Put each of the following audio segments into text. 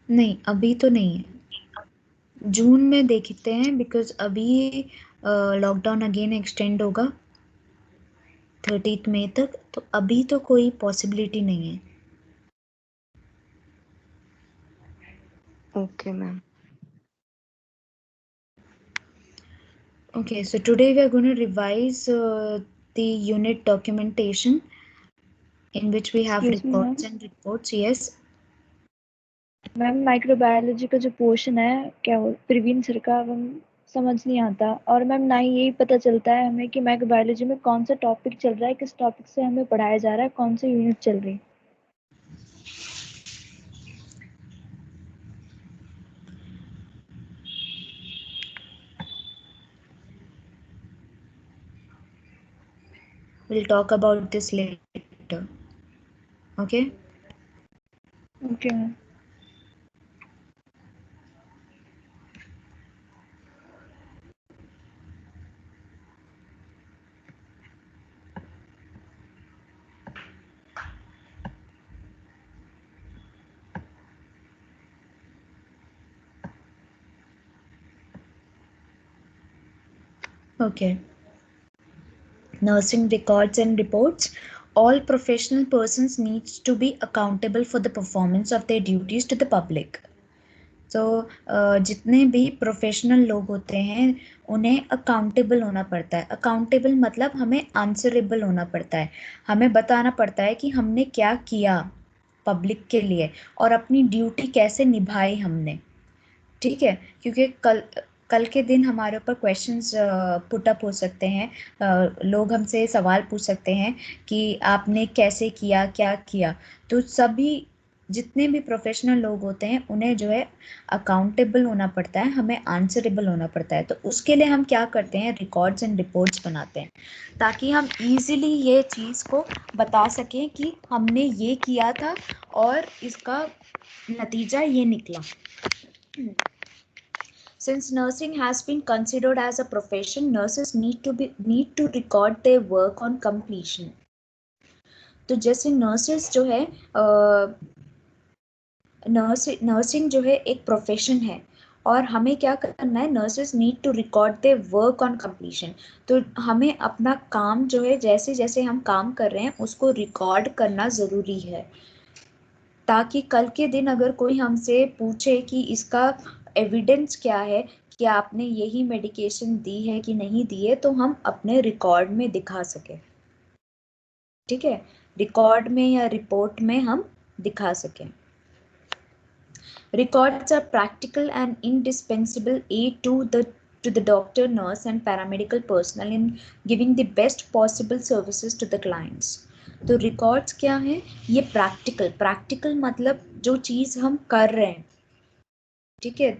नहीं, अभी तो नहीं है, जून में देखते हैं, बिकॉज अभी लॉकडाउन अगेन एक्सटेंड होगा 30 मई तक, तो अभी तो कोई पॉसिबिलिटी नहीं है। Okay ma'am. Okay, so today we are going to revise the unit documentation in which we have Excuse me, records ma'am. and reports. Yes. Ma'am microbiology का जो पोर्शन है क्या वो प्रवीण सर का समझ नहीं आता, और मैम ना ही यही पता चलता है हमें कि माइक्रोबायोलॉजी में कौन सा टॉपिक चल रहा है, किस टॉपिक से हमें पढ़ाया जा रहा है, कौन सी यूनिट चल रही है। We'll talk about this later. Okay. Okay ma'am. Okay. Nursing records and reports. All professional persons needs to be accountable for the performance of their duties to the public. तो जितने भी प्रोफेशनल लोग होते हैं उन्हें अकाउंटेबल होना पड़ता है। अकाउंटेबल मतलब हमें आंसरेबल होना पड़ता है, हमें बताना पड़ता है कि हमने क्या किया पब्लिक के लिए और अपनी ड्यूटी कैसे निभाई हमने। ठीक है, क्योंकि कल के दिन हमारे ऊपर क्वेश्चंस पुट अप हो सकते हैं, लोग हमसे सवाल पूछ सकते हैं कि आपने कैसे किया, क्या किया। तो सभी जितने भी प्रोफेशनल लोग होते हैं उन्हें जो है अकाउंटेबल होना पड़ता है, हमें आंसरेबल होना पड़ता है। तो उसके लिए हम क्या करते हैं, रिकॉर्ड्स एंड रिपोर्ट्स बनाते हैं, ताकि हम इजीली ये चीज़ को बता सकें कि हमने ये किया था और इसका नतीजा ये निकला। Since nursing has been considered as a profession, nurses need to record their work on completion. तो जैसे नर्सेस जो है नर्सिंग जो है एक प्रोफेशन है और हमें क्या करना है, nurses need to record their work on completion. तो हमें अपना काम जो है, जैसे जैसे हम काम कर रहे हैं उसको रिकॉर्ड करना ज़रूरी है, ताकि कल के दिन अगर कोई हमसे पूछे कि इसका एविडेंस क्या है कि आपने यही मेडिकेशन दी है कि नहीं दी है, तो हम अपने रिकॉर्ड में दिखा सकें। ठीक है, रिकॉर्ड में या रिपोर्ट में हम दिखा सकें। Records are practical and indispensable aid to the doctor, nurse and paramedical personnel in giving the best possible services to the clients. तो रिकॉर्ड्स क्या है, ये प्रैक्टिकल मतलब जो चीज़ हम कर रहे हैं। ठीक है,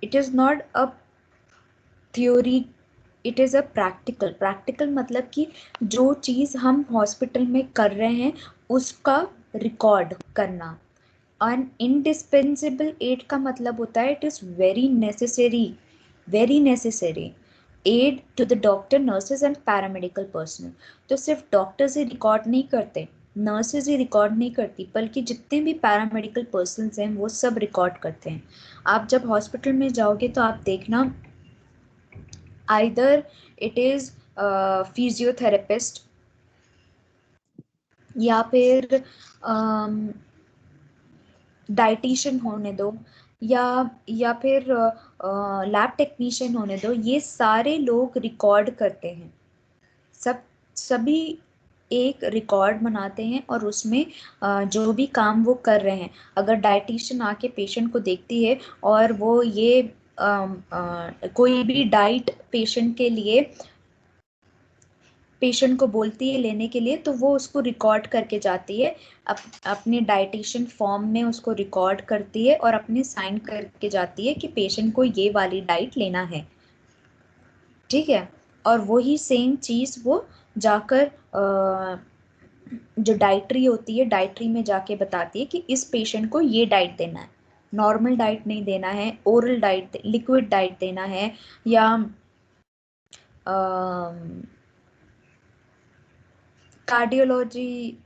it is not a theory, it is a practical मतलब कि जो चीज़ हम हॉस्पिटल में कर रहे हैं उसका रिकॉर्ड करना। एन इंडिस्पेंसिबल एड का मतलब होता है it is very necessary aid to the doctor, nurses and paramedical personnel. तो सिर्फ डॉक्टर्स ही रिकॉर्ड नहीं करते, नर्सेज ही रिकॉर्ड नहीं करती, बल्कि जितने भी पैरामेडिकल पर्सनस हैं वो सब रिकॉर्ड करते हैं। आप जब हॉस्पिटल में जाओगे तो आप देखना, आइदर इट इज़ फिजियोथेरेपिस्ट या फिर डाइटिशियन होने दो या फिर लैब टेक्नीशियन होने दो, ये सारे लोग रिकॉर्ड करते हैं। सभी एक रिकॉर्ड बनाते हैं और उसमें जो भी काम वो कर रहे हैं, अगर डाइटिशियन आके पेशेंट को देखती है और वो ये कोई भी डाइट पेशेंट को बोलती है लेने के लिए, तो वो उसको रिकॉर्ड करके जाती है, अपने डाइटिशियन फॉर्म में उसको रिकॉर्ड करती है और अपने साइन करके जाती है कि पेशेंट को ये वाली डाइट लेना है। ठीक है, और वही सेम चीज़ वो जाकर जो डाइटरी होती है, डाइटरी में जाके बताती है कि इस पेशेंट को ये डाइट देना है, नॉर्मल डाइट नहीं देना है, ओरल डाइट, लिक्विड डाइट देना है, या कार्डियोलॉजी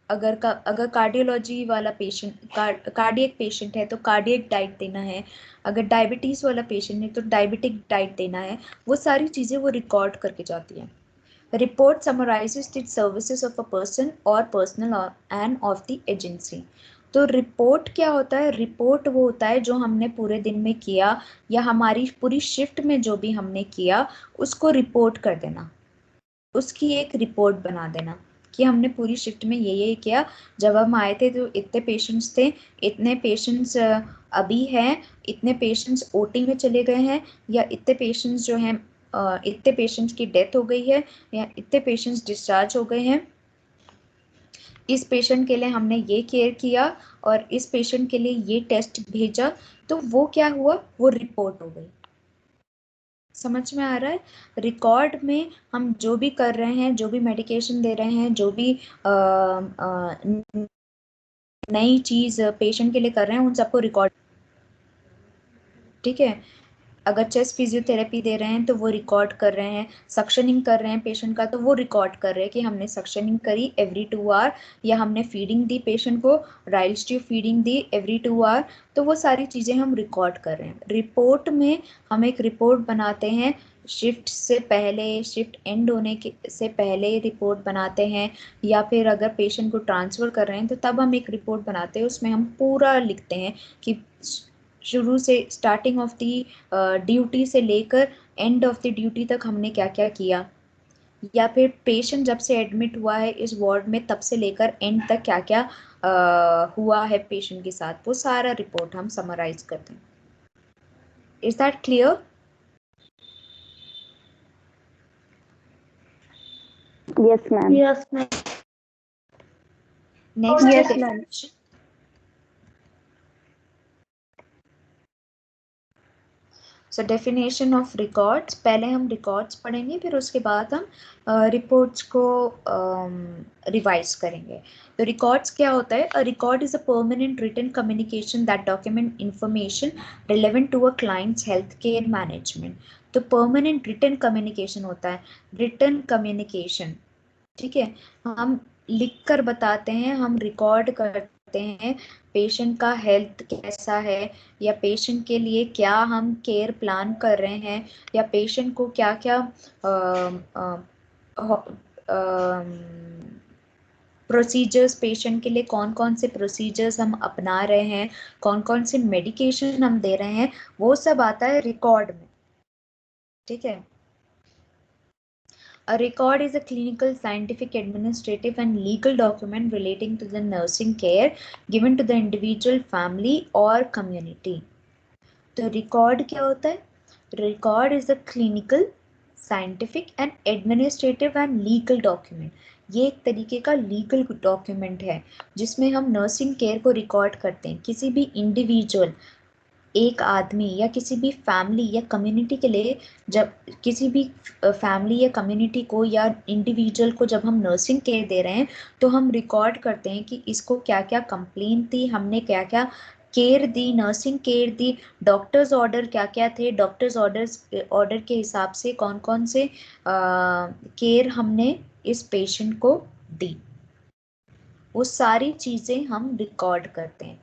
अगर कार्डियोलॉजी वाला पेशेंट कार्डियक पेशेंट है तो कार्डियक डाइट देना है, अगर डायबिटीज़ वाला पेशेंट है तो डायबिटिक डाइट देना है, वो सारी चीज़ें वो रिकॉर्ड करके जाती हैं। Report summarises the services of a person और personal and of the agency. तो रिपोर्ट क्या होता है? रिपोर्ट वो होता है जो हमने पूरे दिन में किया या हमारी पूरी शिफ्ट में जो भी हमने किया उसको रिपोर्ट कर देना, उसकी एक रिपोर्ट बना देना कि हमने पूरी शिफ्ट में ये किया, जब हम आए थे तो इतने पेशेंट्स थे, इतने पेशेंट्स अभी हैं, इतने पेशेंट्स ओटी में चले गए हैं, या इतने पेशेंट्स जो हैं इतने पेशेंट्स की डेथ हो गई है, या इतने पेशेंट्स डिस्चार्ज हो गए हैं, इस पेशेंट के लिए हमने ये केयर किया और इस पेशेंट के लिए ये टेस्ट भेजा, तो वो क्या हुआ? वो रिपोर्ट हो गई। समझ में आ रहा है? रिकॉर्ड में हम जो भी कर रहे हैं, जो भी मेडिकेशन दे रहे हैं, जो भी नई चीज पेशेंट के लिए कर रहे हैं, उन सबको रिकॉर्ड, ठीक है। अगर चेस्ट फिजियोथेरेपी दे रहे हैं तो वो रिकॉर्ड कर रहे हैं, सक्शनिंग कर रहे हैं पेशेंट का तो वो रिकॉर्ड कर रहे हैं कि हमने सक्शनिंग करी एवरी 2 आवर, या हमने फीडिंग दी पेशेंट को, राइल्स ट्यूब फीडिंग दी एवरी 2 आवर, तो वो सारी चीज़ें हम रिकॉर्ड कर रहे हैं। रिपोर्ट में हम एक रिपोर्ट बनाते हैं, शिफ्ट से पहले, शिफ्ट एंड होने के से पहले रिपोर्ट बनाते हैं, या फिर अगर पेशेंट को ट्रांसफ़र कर रहे हैं तो तब हम एक रिपोर्ट बनाते हैं, उसमें हम पूरा लिखते हैं कि शुरू से स्टार्टिंग ऑफ दी ड्यूटी से लेकर एंड ऑफ द ड्यूटी तक हमने क्या क्या किया, या फिर पेशेंट जब से एडमिट हुआ है इस वार्ड में तब से लेकर एंड तक क्या क्या हुआ है पेशेंट के साथ, वो सारा रिपोर्ट हम समराइज करते हैं। Is that clear? Yes ma'am. Yes ma'am. Next है Yes, ma'am. Definition. So definition of records, पहले हम रिकॉर्ड्स पढ़ेंगे, फिर उसके बाद हम रिपोर्ट्स को रिवाइज करेंगे। तो रिकॉर्ड्स क्या होता है? A record is a permanent written communication that document information relevant to a client's health care management. तो परमानेंट रिटन कम्युनिकेशन होता है, रिटन कम्युनिकेशन, ठीक है। हम लिख कर बताते हैं, हम रिकॉर्ड करते हैं पेशेंट का हेल्थ कैसा है, या पेशेंट के लिए क्या हम केयर प्लान कर रहे हैं, या पेशेंट को क्या क्या प्रोसीजर्स, पेशेंट के लिए कौन कौन से प्रोसीजर्स हम अपना रहे हैं, कौन कौन से मेडिकेशन हम दे रहे हैं, वो सब आता है रिकॉर्ड में, ठीक है। A record is a clinical, scientific, administrative, and legal document relating to the nursing care given to the individual, family, or community. तो रिकॉर्ड क्या होता है? Record is a clinical, scientific and administrative and legal document. ये एक तरीके का legal document है जिसमें हम नर्सिंग केयर को रिकॉर्ड करते हैं। किसी भी इंडिविजुअल, एक आदमी या किसी भी फैमिली या कम्युनिटी के लिए, जब किसी भी फैमिली या कम्युनिटी को या इंडिविजुअल को जब हम नर्सिंग केयर दे रहे हैं तो हम रिकॉर्ड करते हैं कि इसको क्या क्या कंप्लेंट थी, हमने क्या क्या केयर दी, नर्सिंग केयर दी, डॉक्टर्स ऑर्डर क्या क्या थे, डॉक्टर्स ऑर्डर के हिसाब से कौन कौन से केयर हमने इस पेशेंट को दी, वो सारी चीज़ें हम रिकॉर्ड करते हैं।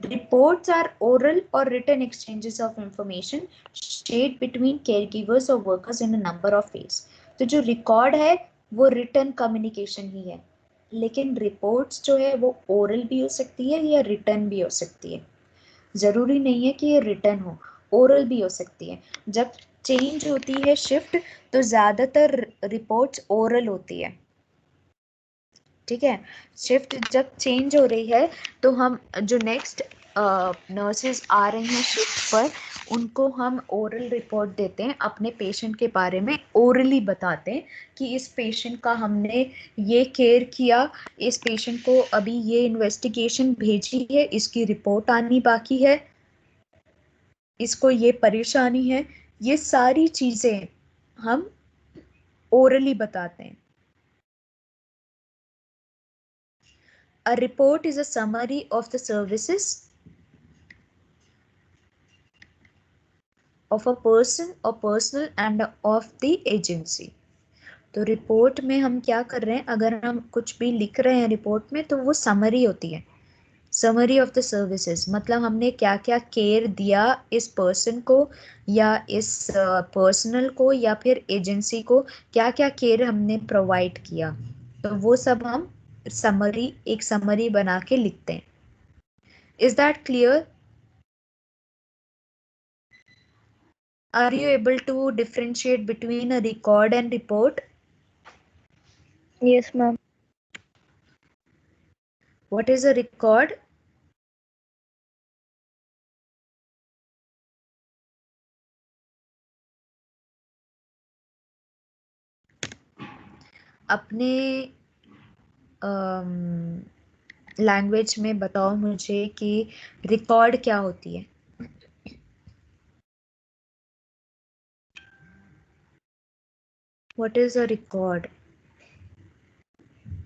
Reports are oral or written exchanges of information shared between caregivers or workers in a number of ways. तो जो रिकॉर्ड है वो रिटन कम्युनिकेशन ही है, लेकिन रिपोर्ट्स जो है वो ओरल भी हो सकती है या रिटन भी हो सकती है। ज़रूरी नहीं है कि ये रिटन हो, ओरल भी हो सकती है। जब चेंज होती है शिफ्ट तो ज़्यादातर रिपोर्ट्स ओरल होती है, ठीक है। शिफ्ट जब चेंज हो रही है तो हम जो नेक्स्ट नर्सेज आ रही हैं शिफ्ट पर, उनको हम ओरल रिपोर्ट देते हैं, अपने पेशेंट के बारे में ओरली बताते हैं कि इस पेशेंट का हमने ये केयर किया, इस पेशेंट को अभी ये इन्वेस्टिगेशन भेजी है, इसकी रिपोर्ट आनी बाकी है, इसको ये परेशानी है, ये सारी चीज़ें हम ओरली बताते हैं। A report is a summary of the services of a person or personal and of the agency. तो रिपोर्ट में हम क्या कर रहे हैं, अगर हम कुछ भी लिख रहे हैं रिपोर्ट में तो वो समरी होती है, समरी ऑफ द सर्विसेज, मतलब हमने क्या क्या केयर दिया इस पर्सन को या इस पर्सनल को या फिर एजेंसी को, क्या क्या केयर हमने प्रोवाइड किया, तो वो सब हम समरी, एक समरी बना के लिखते हैं। Is that clear? Are you able to differentiate between a record and report? Yes, ma'am. What is a record? अपने लैंग्वेज में बताओ मुझे कि रिकॉर्ड क्या होती है। What is a record?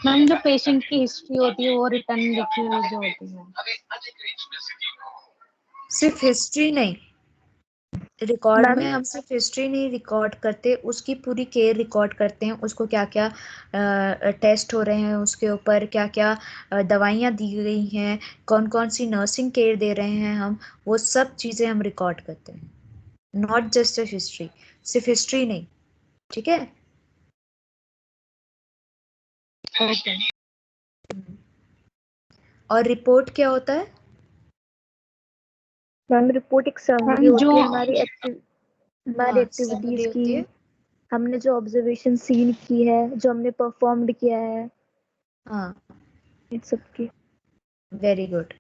Ma'am जो पेशेंट की हिस्ट्री होती है वो रिटर्न लिखी हुई जो होती है। सिर्फ हिस्ट्री नहीं, रिकॉर्ड में हम सिर्फ हिस्ट्री नहीं रिकॉर्ड करते, उसकी पूरी केयर रिकॉर्ड करते हैं, उसको क्या क्या टेस्ट हो रहे हैं, उसके ऊपर क्या क्या दवाइयाँ दी गई हैं, कौन कौन सी नर्सिंग केयर दे रहे हैं हम, वो सब चीज़ें हम रिकॉर्ड करते हैं, नॉट जस्ट अ हिस्ट्री, सिर्फ हिस्ट्री नहीं, ठीक है। ओके। और रिपोर्ट क्या होता है? मैम रिपोर्ट एक समरी जो होती है हमारी हमारी एक्टिविटीज समरी की, होती है। हमने जो ऑब्जर्वेशन सीन की है, जो हमने परफॉर्म्ड किया है, हाँ, इन सब की। Very good.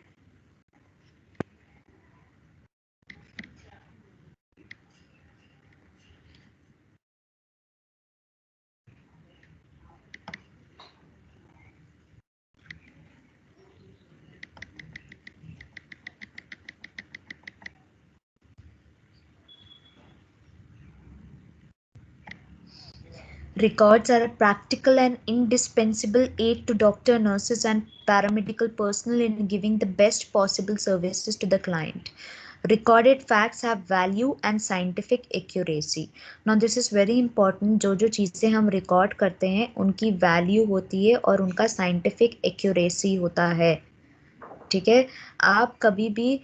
Records are a practical and indispensable aid to doctor, nurses, and paramedical personnel in giving the best possible services to the client. Recorded facts have value and scientific accuracy. Now this is very important. जो जो चीज़ें हम record करते हैं उनकी value होती है और उनका साइंटिफिक एक्यूरेसी होता है, ठीक है। आप कभी भी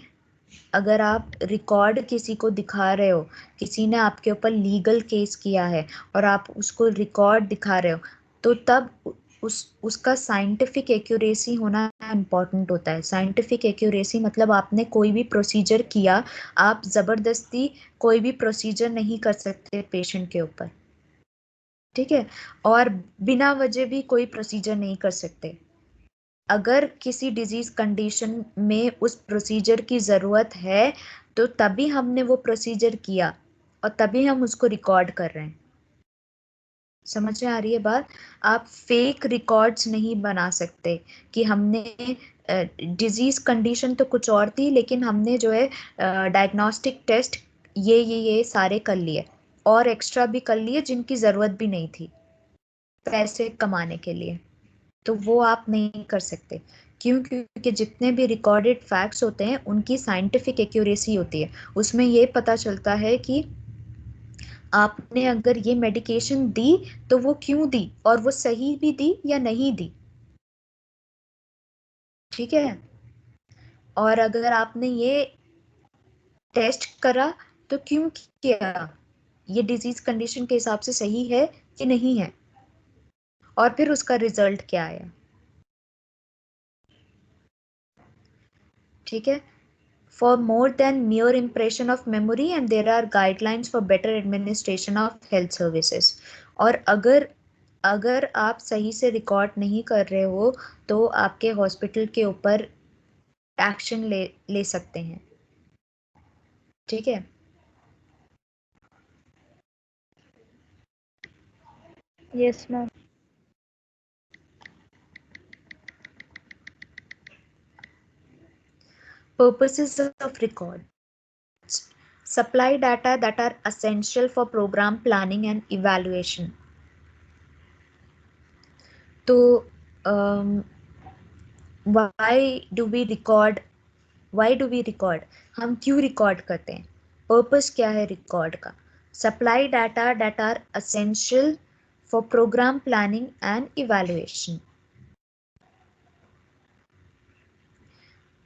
अगर आप रिकॉर्ड किसी को दिखा रहे हो, किसी ने आपके ऊपर लीगल केस किया है और आप उसको रिकॉर्ड दिखा रहे हो, तो तब उसका साइंटिफिक एक्यूरेसी होना इम्पॉर्टेंट होता है। साइंटिफिक एक्यूरेसी मतलब आपने कोई भी प्रोसीजर किया, आप ज़बरदस्ती कोई भी प्रोसीजर नहीं कर सकते पेशेंट के ऊपर, ठीक है, और बिना वजह भी कोई प्रोसीजर नहीं कर सकते। अगर किसी डिजीज कंडीशन में उस प्रोसीजर की ज़रूरत है तो तभी हमने वो प्रोसीजर किया और तभी हम उसको रिकॉर्ड कर रहे हैं। समझ में आ रही है बात? आप फेक रिकॉर्ड्स नहीं बना सकते कि हमने डिजीज कंडीशन तो कुछ और थी लेकिन हमने जो है डायग्नोस्टिक टेस्ट ये सारे कर लिए और एक्स्ट्रा भी कर लिए जिनकी ज़रूरत भी नहीं थी पैसे कमाने के लिए, तो वो आप नहीं कर सकते। क्यों? क्योंकि जितने भी रिकॉर्डेड फैक्ट्स होते हैं उनकी साइंटिफिक एक्यूरेसी होती है, उसमें ये पता चलता है कि आपने अगर ये मेडिकेशन दी तो वो क्यों दी और वो सही भी दी या नहीं दी, ठीक है। और अगर आपने ये टेस्ट करा तो क्यों किया, ये डिजीज कंडीशन के हिसाब से सही है कि नहीं है, और फिर उसका रिजल्ट क्या आया, ठीक है। For more than mere impression of memory, and there are guidelines for better administration of health services. और अगर आप सही से रिकॉर्ड नहीं कर रहे हो तो आपके हॉस्पिटल के ऊपर एक्शन ले सकते हैं, ठीक है। Yes ma'am. Purposes of record: supply data that are essential for program planning and evaluation. तो why do we record? हम क्यों रिकॉर्ड करते हैं? पर्पस क्या है रिकॉर्ड का? Supply data that are essential for program planning and evaluation.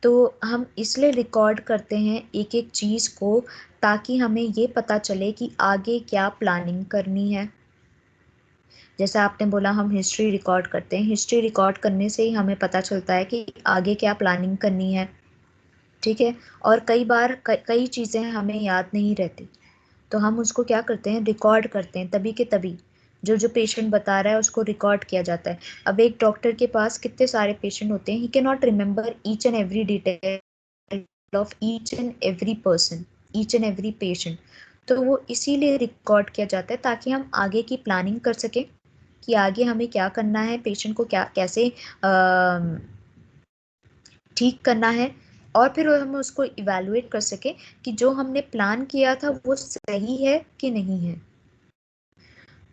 तो हम इसलिए रिकॉर्ड करते हैं एक एक चीज़ को ताकि हमें ये पता चले कि आगे क्या प्लानिंग करनी है। जैसा आपने बोला हम हिस्ट्री रिकॉर्ड करते हैं, हिस्ट्री रिकॉर्ड करने से ही हमें पता चलता है कि आगे क्या प्लानिंग करनी है, ठीक है। और कई बार कई चीज़ें हमें याद नहीं रहती, तो हम उसको क्या करते हैं, रिकॉर्ड करते हैं, तभी के तभी जो जो पेशेंट बता रहा है उसको रिकॉर्ड किया जाता है। अब एक डॉक्टर के पास कितने सारे पेशेंट होते हैं, he can not remember each and every detail of each and every person, each and every patient, तो वो इसीलिए रिकॉर्ड किया जाता है ताकि हम आगे की प्लानिंग कर सकें कि आगे हमें क्या करना है, पेशेंट को क्या कैसे ठीक करना है, और फिर हम उसको इवैल्यूएट कर सकें कि जो हमने प्लान किया था वो सही है कि नहीं है।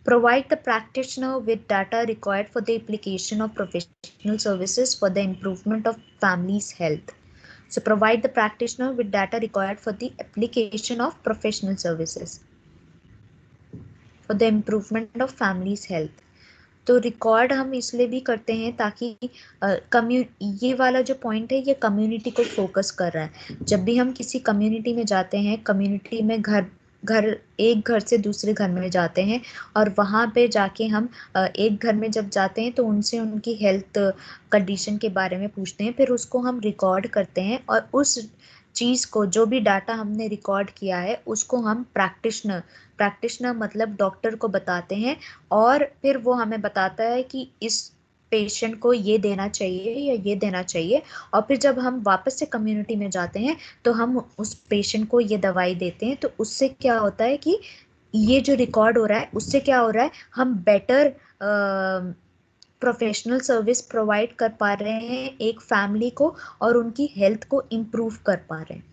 Provide the practitioner with data required for the application of professional services for the improvement of family's health. So provide the practitioner with data required for the application of professional services for the improvement of family's health. तो record हम इसलिए भी करते हैं ताकि ये वाला जो पॉइंट है ये कम्युनिटी को फोकस कर रहा है। जब भी हम किसी कम्युनिटी में जाते हैं, कम्युनिटी में एक घर से दूसरे घर में जाते हैं, और वहाँ पे जाके हम एक घर में जब जाते हैं तो उनसे उनकी हेल्थ कंडीशन के बारे में पूछते हैं, फिर उसको हम रिकॉर्ड करते हैं, और उस चीज़ को, जो भी डाटा हमने रिकॉर्ड किया है उसको हम प्रैक्टिशनर मतलब डॉक्टर को बताते हैं, और फिर वो हमें बताता है कि इस पेशेंट को ये देना चाहिए या ये देना चाहिए, और फिर जब हम वापस से कम्युनिटी में जाते हैं तो हम उस पेशेंट को ये दवाई देते हैं। तो उससे क्या होता है कि ये जो रिकॉर्ड हो रहा है उससे क्या हो रहा है, हम बेटर प्रोफेशनल सर्विस प्रोवाइड कर पा रहे हैं एक फैमिली को, और उनकी हेल्थ को इम्प्रूव कर पा रहे हैं।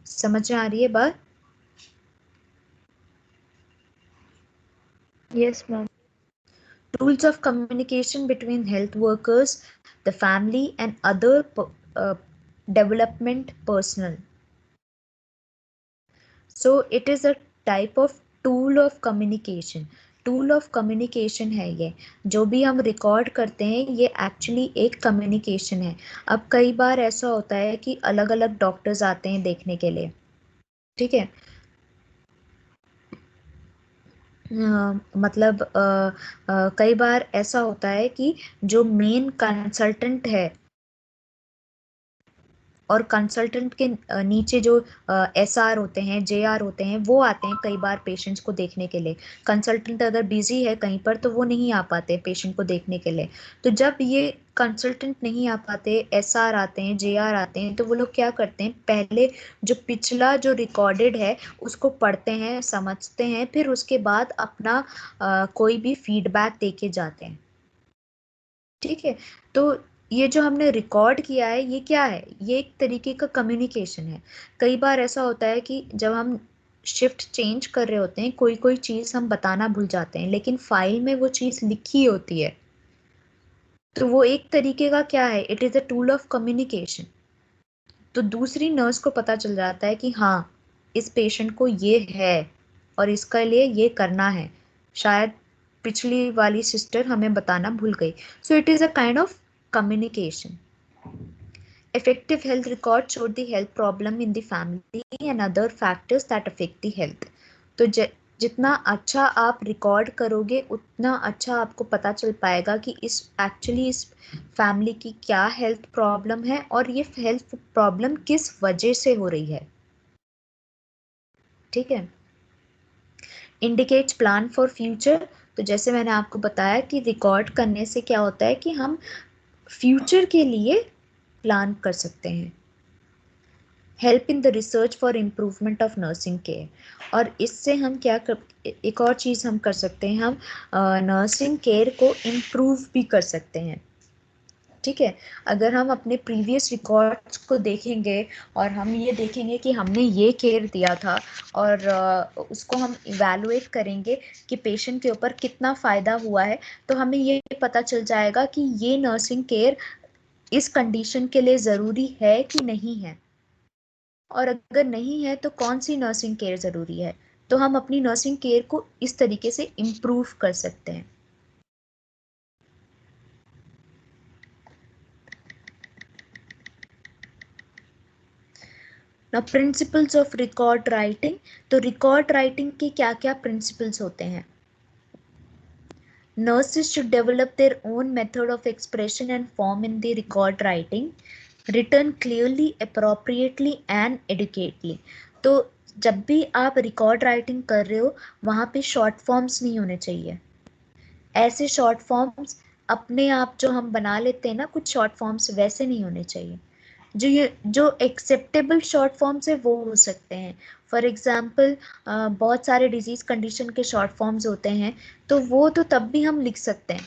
समझ में आ रही है बात? Yes, ma'am. Tools of communication between health workers, the family and other uh, development personnel. So it is a type of tool of communication. Tool of communication है ये, जो भी हम रिकॉर्ड करते हैं ये एक्चुअली एक कम्युनिकेशन है। अब कई बार ऐसा होता है कि अलग अलग डॉक्टर्स आते हैं देखने के लिए, ठीक है। मतलब कई बार ऐसा होता है कि जो मेन कंसल्टेंट है और कंसल्टेंट के नीचे जो एसआर होते हैं, जेआर होते हैं, वो आते हैं कई बार पेशेंट्स को देखने के लिए। कंसल्टेंट अगर बिजी है कहीं पर तो वो नहीं आ पाते पेशेंट को देखने के लिए। तो जब ये कंसल्टेंट नहीं आ पाते, एसआर आते हैं, जेआर आते हैं, तो वो लोग क्या करते हैं, पहले जो पिछला जो रिकॉर्डेड है उसको पढ़ते हैं, समझते हैं, फिर उसके बाद अपना कोई भी फीडबैक दे के जाते हैं, ठीक है। तो ये जो हमने रिकॉर्ड किया है ये क्या है, ये एक तरीके का कम्युनिकेशन है। कई बार ऐसा होता है कि जब हम शिफ्ट चेंज कर रहे होते हैं, कोई कोई चीज़ हम बताना भूल जाते हैं, लेकिन फाइल में वो चीज़ लिखी होती है, तो वो एक तरीके का क्या है, it is a tool of communication. तो दूसरी नर्स को पता चल जाता है कि हाँ इस पेशेंट को ये है और इसके लिए ये करना है, शायद पिछली वाली सिस्टर हमें बताना भूल गई। So it is a kind of communication. Effective health records show the health problem in the family and other factors that affect the health. तो जितना अच्छा आप रिकॉर्ड करोगे उतना अच्छा आपको पता चल पाएगा कि इस फैमिली की क्या हेल्थ प्रॉब्लम है और ये हेल्थ प्रॉब्लम किस वजह से हो रही है, ठीक है। Indicates plan for future. तो जैसे मैंने आपको बताया कि रिकॉर्ड करने से क्या होता है कि हम फ्यूचर के लिए प्लान कर सकते हैं। Help in the research for improvement of nursing care, और इससे हम एक और चीज़ हम कर सकते हैं, हम नर्सिंग केयर को इम्प्रूव भी कर सकते हैं, ठीक है। अगर हम अपने प्रीवियस रिकॉर्ड्स को देखेंगे और हम ये देखेंगे कि हमने ये केयर दिया था, और उसको हम इवैल्यूएट करेंगे कि पेशेंट के ऊपर कितना फ़ायदा हुआ है, तो हमें ये पता चल जाएगा कि ये नर्सिंग केयर इस कंडीशन के लिए ज़रूरी है कि नहीं है, और अगर नहीं है तो कौन सी नर्सिंग केयर ज़रूरी है। तो हम अपनी नर्सिंग केयर को इस तरीके से इम्प्रूव कर सकते हैं, ना प्रिंसिपल्स ऑफ रिकॉर्ड राइटिंग, तो रिकॉर्ड राइटिंग के क्या क्या प्रिंसिपल्स होते हैं? Nurses should develop their own method of expression and form in the record writing, written clearly, appropriately and educatedly. तो जब भी आप रिकॉर्ड राइटिंग कर रहे हो वहाँ पे शॉर्ट फॉर्म्स नहीं होने चाहिए। ऐसे शॉर्ट फॉर्म्स अपने आप जो हम बना लेते हैं ना कुछ शॉर्ट फॉर्म्स, वैसे नहीं होने चाहिए। जो एक्सेप्टेबल शॉर्ट फॉर्म्स है वो हो सकते हैं। फॉर एग्जाम्पल बहुत सारे डिजीज कंडीशन के शॉर्ट फॉर्म्स होते हैं, तो वो तो तब भी हम लिख सकते हैं,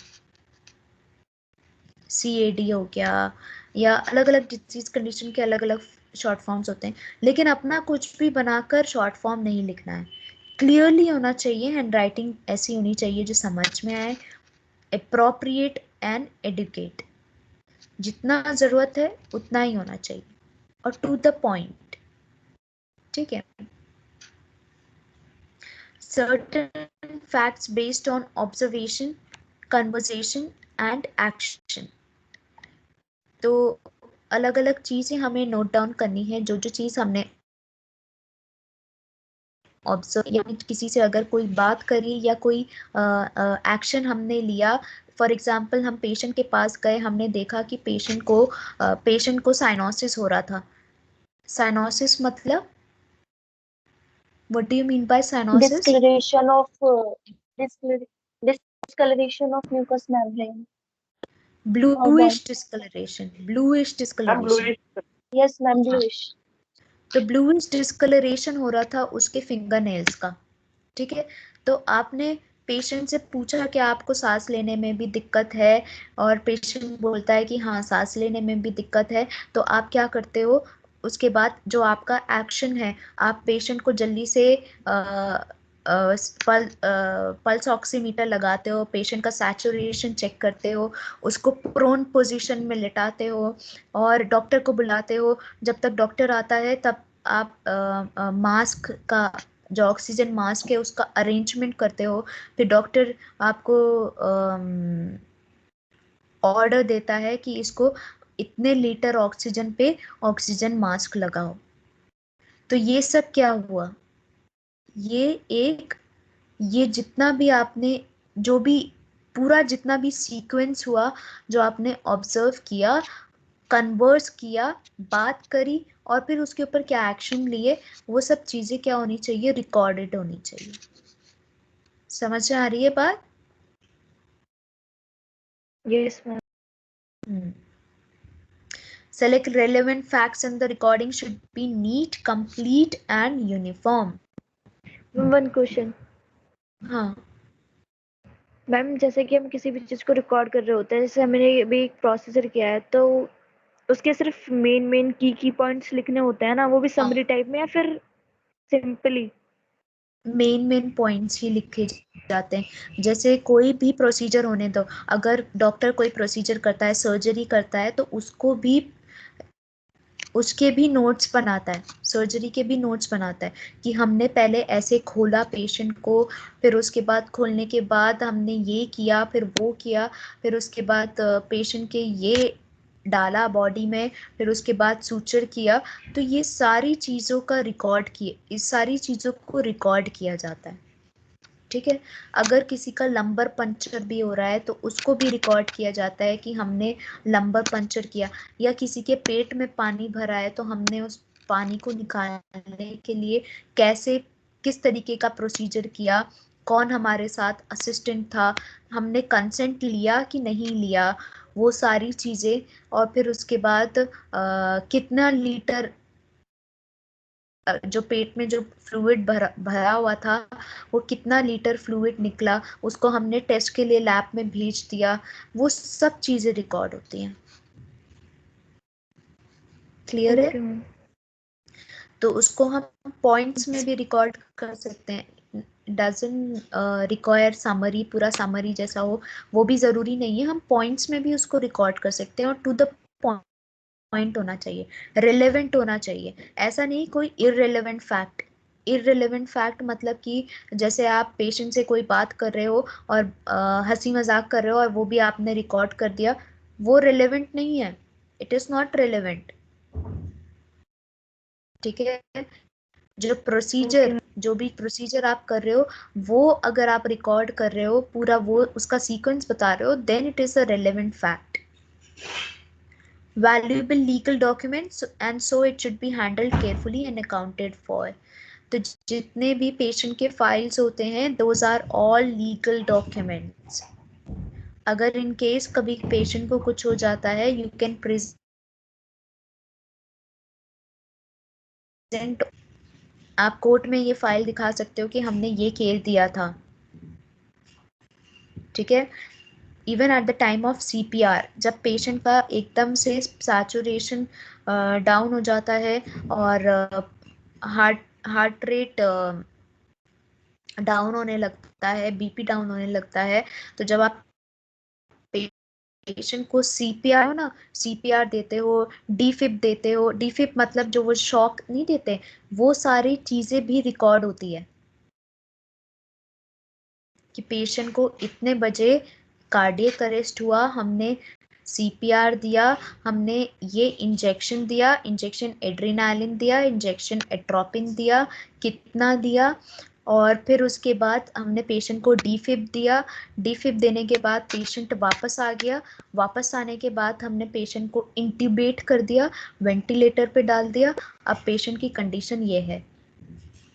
CAD हो गया, या अलग अलग डिजीज कंडीशन के अलग अलग शॉर्ट फॉर्म्स होते हैं, लेकिन अपना कुछ भी बनाकर शॉर्ट फॉर्म नहीं लिखना है। क्लियरली होना चाहिए, हैंड राइटिंग ऐसी होनी चाहिए जो समझ में आए, अप्रोप्रिएट एंड एडुकेट, जितना ज़रूरत है उतना ही होना चाहिए और टू द पॉइंट। ठीक है। Certain facts based on observation, conversation and action. तो अलग अलग चीजें हमें नोट डाउन करनी है, जो जो चीज हमने ऑब्जर्व, यानी किसी से अगर कोई बात करी या कोई एक्शन हमने लिया। फॉर एग्जाम्पल हम पेशेंट के पास गए, हमने देखा कि पेशेंट को साइनोसिस हो रहा था। साइनोसिस मतलब what do you mean by cyanosis? Discoloration of mucous membrane. Bluish discoloration, bluish discoloration. Yes, ma'am, bluish. तो ब्लूइश डिस्कलरेशन हो रहा था उसके फिंगर नेल्स का। ठीक है। तो आपने पेशेंट से पूछा कि आपको सांस लेने में भी दिक्कत है, और पेशेंट बोलता है कि हाँ सांस लेने में भी दिक्कत है। तो आप क्या करते हो? उसके बाद जो आपका एक्शन है, आप पेशेंट को जल्दी से पल्स ऑक्सीमीटर लगाते हो, पेशेंट का सैचुरेशन चेक करते हो, उसको प्रोन पोजीशन में लेटाते हो और डॉक्टर को बुलाते हो। जब तक डॉक्टर आता है तब आप मास्क का, जो ऑक्सीजन मास्क है उसका अरेंजमेंट करते हो। फिर डॉक्टर आपको ऑर्डर देता है कि इसको इतने लीटर ऑक्सीजन पे ऑक्सीजन मास्क लगाओ। तो ये सब क्या हुआ? ये जितना भी आपने, जो भी पूरा जितना भी सीक्वेंस हुआ, जो आपने ऑब्जर्व किया, कन्वर्स किया, बात करी और फिर उसके ऊपर क्या एक्शन लिए, वो सब चीजें क्या होनी चाहिए? रिकॉर्डेड होनी चाहिए। समझ में आ रही है बात? Yes ma'am. Select relevant facts and the recording should be neat, complete and uniform. One question हाँ। मैम, जैसे कि हम किसी भी चीज को रिकॉर्ड कर रहे होते हैं, जैसे हमने अभी एक प्रोसीजर किया है, तो उसके सिर्फ मेन की पॉइंट्स लिखने होते हैं ना, वो भी समरी टाइप में, या फिर सिंपली? मेन पॉइंट्स ही लिखे जाते हैं। जैसे कोई भी प्रोसीजर होने दो, अगर डॉक्टर कोई प्रोसीजर करता है, सर्जरी करता है, तो उसके भी नोट्स बनाता है, सर्जरी के भी नोट्स बनाता है कि हमने पहले ऐसे खोला पेशेंट को, फिर उसके बाद खोलने के बाद हमने ये किया, फिर वो किया, फिर उसके बाद पेशेंट के ये डाला बॉडी में, फिर उसके बाद सूचर किया। तो ये सारी चीज़ों का रिकॉर्ड किए, इस सारी चीज़ों को रिकॉर्ड किया जाता है। ठीक है। अगर किसी का लंबर पंचर भी हो रहा है तो उसको भी रिकॉर्ड किया जाता है कि हमने लंबर पंचर किया, या किसी के पेट में पानी भरा है तो हमने उस पानी को निकालने के लिए कैसे, किस तरीके का प्रोसीजर किया, कौन हमारे साथ असिस्टेंट था, हमने कंसेंट लिया कि नहीं लिया, वो सारी चीज़ें। और फिर उसके बाद कितना लीटर जो पेट में जो फ्लूइड भरा हुआ था, वो कितना लीटर फ्लूइड निकला, उसको हमने टेस्ट के लिए लैब में भेज दिया। वो सब चीजें रिकॉर्ड होती हैं। क्लियर है? Okay ma'am. तो उसको हम पॉइंट्स में भी रिकॉर्ड कर सकते हैं। डजंट रिक्वायर समरी, पूरा समरी जैसा हो वो भी जरूरी नहीं है, हम पॉइंट्स में भी उसको रिकॉर्ड कर सकते हैं। और टू द पॉइंट होना चाहिए, रिलेवेंट होना चाहिए। ऐसा नहीं कोई इररिलेवेंट फैक्ट। इररिलेवेंट फैक्ट मतलब कि जैसे आप पेशेंट से कोई बात कर रहे हो और हंसी मजाक कर रहे हो और वो भी आपने रिकॉर्ड कर दिया, वो रिलेवेंट नहीं है, इट इज नॉट रिलेवेंट। ठीक है, जो प्रोसीजर जो भी प्रोसीजर आप कर रहे हो वो अगर आप रिकॉर्ड कर रहे हो पूरा, वो उसका सीक्वेंस बता रहे हो, then it is a relevant fact. Valuable legal documents, and so it should be handled carefully and accounted for. तो जितने भी पेशेंट के फाइल्स होते हैं those are all legal documents. अगर इन केस कभी पेशेंट को कुछ हो जाता है, you can present, आप कोर्ट में ये फाइल दिखा सकते हो कि हमने ये केस दिया था. ठीक है, even at the time of CPR, जब पेशेंट का एकदम से सैचुरेशन डाउन हो जाता है और हार्ट रेट डाउन होने लगता है, BP डाउन होने लगता है, तो जब आप पेशेंट को CPR हो ना, CPR देते हो, DFib देते हो, DFib मतलब जो वो शॉक नहीं देते, वो सारी चीजें भी रिकॉर्ड होती है कि पेशेंट को इतने बजे कार्डियक अरेस्ट हुआ, हमने CPR दिया, हमने ये इंजेक्शन दिया, इंजेक्शन एड्रेनालिन दिया, इंजेक्शन एट्रोपिन दिया, कितना दिया, और फिर उसके बाद हमने पेशेंट को DFib दिया, DFib देने के बाद पेशेंट वापस आ गया, वापस आने के बाद हमने पेशेंट को इंट्यूबेट कर दिया, वेंटिलेटर पे डाल दिया, अब पेशेंट की कंडीशन ये है,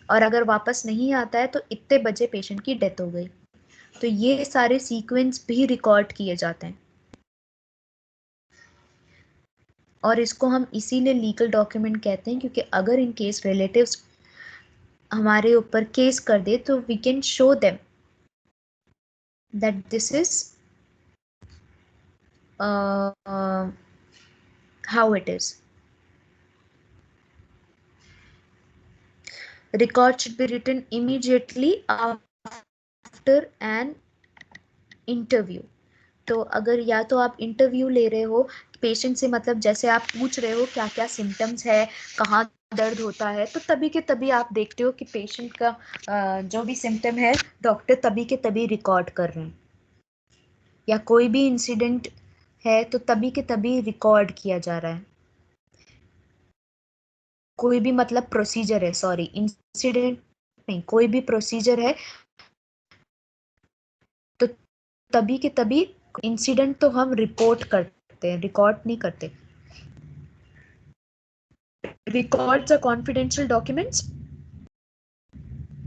और अगर वापस नहीं आता है तो इतने बजे पेशेंट की डेथ हो गई. तो ये सारे सीक्वेंस भी रिकॉर्ड किए जाते हैं, और इसको हम इसीलिए लीगल डॉक्यूमेंट कहते हैं, क्योंकि अगर इन केस रिलेटिव्स हमारे ऊपर केस कर दे तो we can show them that this is how it is. Record should be written immediately after an interview. तो अगर या तो आप इंटरव्यू ले रहे हो पेशेंट से, मतलब जैसे आप पूछ रहे हो क्या क्या सिम्टम्स है, कहाँ दर्द होता है, तो तभी के तभी आप देखते हो कि पेशेंट का जो भी सिम्टम है डॉक्टर तभी के तभी रिकॉर्ड कर रहे हैं, या कोई भी इंसिडेंट है तो तभी के तभी रिकॉर्ड किया जा रहा है. कोई भी मतलब प्रोसीजर है, सॉरी इंसिडेंट नहीं, कोई भी प्रोसीजर है तो तभी के तभी इंसिडेंट तो हम रिपोर्ट करते हैं, रिकॉर्ड नहीं करते. Records are confidential documents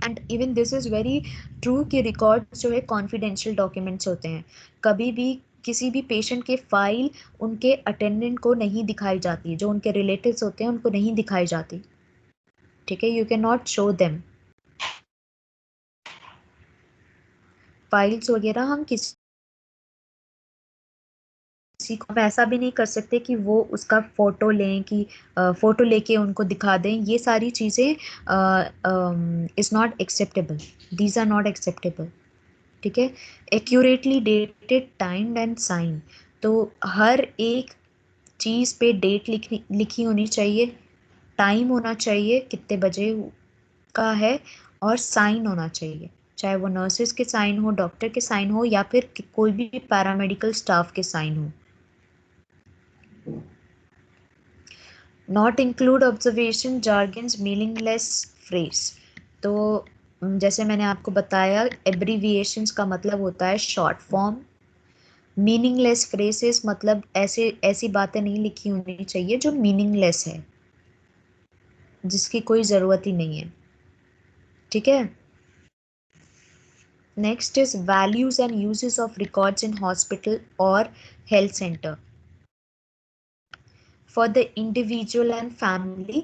and even this is very true कि records जो है confidential documents होते हैं. कभी भी किसी भी पेशेंट के फाइल उनके अटेंडेंट को नहीं दिखाई जाती, जो उनके रिलेटिव्स होते हैं उनको नहीं दिखाई जाती. ठीक है, you can not show them. Files वगैरह हम किसी को ऐसा भी नहीं कर सकते कि वो उसका फोटो लें, कि फोटो लेके उनको दिखा दें. ये सारी चीज़ें is not acceptable, these are not acceptable. ठीक है, accurately dated, timed and sign. तो हर एक चीज़ पे डेट लिखी होनी चाहिए, टाइम होना चाहिए कितने बजे का है, और साइन होना चाहिए, चाहे वो नर्सेस के साइन हो, डॉक्टर के साइन हो, या फिर कोई भी पैरामेडिकल स्टाफ के साइन हो. Not include observation, jargons, meaningless phrase. तो जैसे मैंने आपको बताया, एब्रीविएशंस का मतलब होता है शॉर्ट फॉर्म. मीनिंगलेस फ्रेजेस मतलब ऐसी बातें नहीं लिखी होनी चाहिए जो मीनिंगलेस है, जिसकी कोई ज़रूरत ही नहीं है. ठीक है, next is values and uses of records in hospital और health centre. For the individual and family,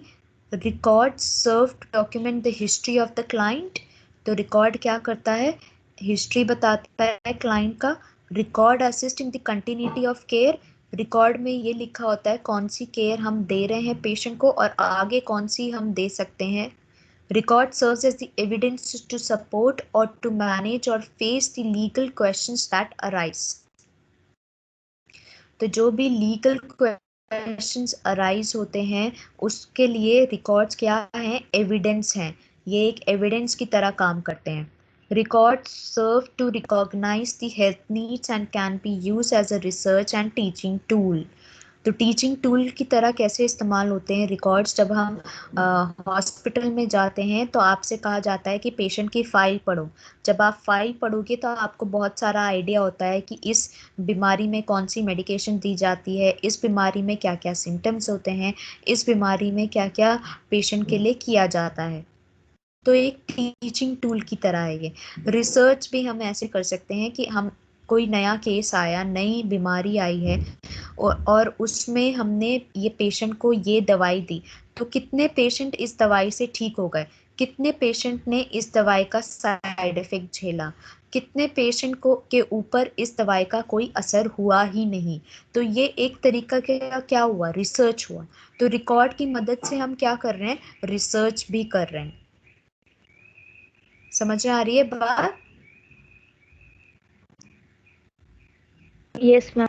records serve to document the history of the client. तो रिकॉर्ड क्या करता है, हिस्ट्री बताता है क्लाइंट का. Record assist in the continuity of care. Record में ये लिखा होता है कौन सी केयर हम दे रहे हैं पेशेंट को और आगे कौन सी हम दे सकते हैं. Record serves as the evidence to support or to manage or face the legal questions that arise. तो जो भी लीगल क्वेश्चंस अराइज होते हैं उसके लिए रिकॉर्ड्स क्या हैं, एविडेंस हैं. ये एक एविडेंस की तरह काम करते हैं. Records serve to recognise the health needs and can be used as a research and teaching tool. तो टीचिंग टूल की तरह कैसे इस्तेमाल होते हैं रिकॉर्ड्स? जब हम हॉस्पिटल में जाते हैं तो आपसे कहा जाता है कि पेशेंट की फाइल पढ़ो। जब आप फाइल पढ़ोगे तो आपको बहुत सारा आइडिया होता है कि इस बीमारी में कौन सी मेडिकेशन दी जाती है, इस बीमारी में क्या क्या सिम्टम्स होते हैं, इस बीमारी में क्या क्या पेशेंट के लिए किया जाता है। तो एक टीचिंग टूल की तरह है ये। रिसर्च भी हम ऐसे कर सकते हैं कि हम कोई नया केस आया, नई बीमारी आई है और उसमें हमने ये पेशेंट को ये दवाई दी, तो कितने पेशेंट इस दवाई से ठीक हो गए, कितने पेशेंट ने इस दवाई का साइड इफेक्ट झेला, कितने पेशेंट को के ऊपर इस दवाई का कोई असर हुआ ही नहीं। तो ये एक तरीका का क्या हुआ, रिसर्च हुआ। तो रिकॉर्ड की मदद से हम क्या कर रहे हैं, रिसर्च भी कर रहे हैं। समझ में आ रही है बात? Yes ma'am.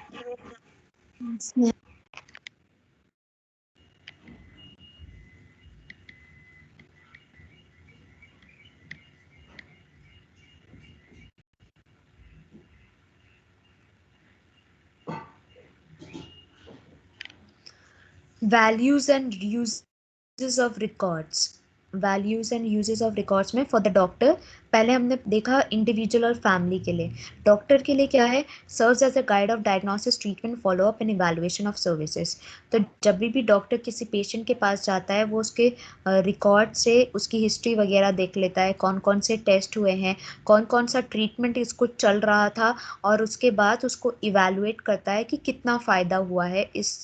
Values and uses of records. Values and uses of records में फॉर द डॉक्टर, पहले हमने देखा इंडिविजुअल और फैमिली के लिए। डॉक्टर के लिए क्या है, serves as a guide of diagnosis, treatment, follow up and evaluation of services. तो जब भी डॉक्टर किसी पेशेंट के पास जाता है वो उसके रिकॉर्ड से उसकी हिस्ट्री वगैरह देख लेता है, कौन कौन से टेस्ट हुए हैं, कौन कौन सा ट्रीटमेंट इसको चल रहा था, और उसके बाद उसको इवैल्यूएट करता है कि कितना फ़ायदा हुआ है इस